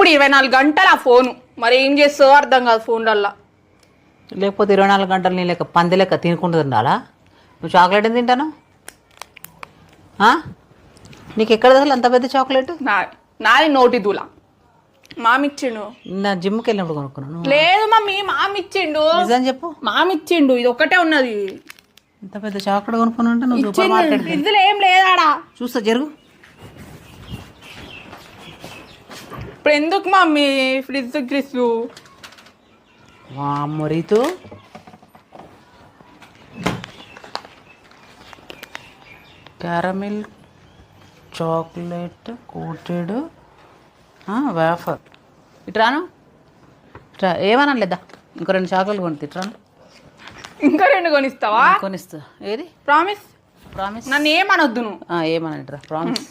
ఎప్పుడు 24 గంటలు ఆ ఫోను. మరి ఏం చేస్తావో అర్థం కాదు ఫోన్లల్లా. లేకపోతే 24 గంటలు నీ లెక్క పంది లెక్క తినుకుంటూ తినాలా? నువ్వు చాక్లెట్ ఏం తింటాను? నీకు ఎక్కడ అసలు అంత పెద్ద చాక్లెట్? నాది నోటి దూల. మామిచ్చిండు. నా జిమ్కి వెళ్ళినప్పుడు కొనుక్కున్నాను. లేదు మమ్మీ, మామిచ్చిండు. నిజం చెప్పు. మామిచ్చిండు, ఇది ఒక్కటే ఉన్నది. ఇంత పెద్ద చాక్లెట్ కొనుక్కుని ఉంటే నువ్వు సూపర్ మార్కెట్ ఫ్రిడ్జ్లో ఏం లేదాడా? చూస్తా జరుగు. ఇప్పుడు ఎందుకు మమ్మీ ఫ్రిడ్జ్? వామ్మో Ritu, caramel chocolate coated wafer. ఇట్రాను ఏమనలేదా? ఇంకో 2 చాక్లెట్లు కొనితే ఇట్రాను. ఇంకా 2 కొనిస్తావా? కొనిస్తా. ఏది? ప్రామిస్. ప్రామిస్. నన్ను ఏమనొద్దు నువ్వు. ఏమనంటరా? ప్రామిస్.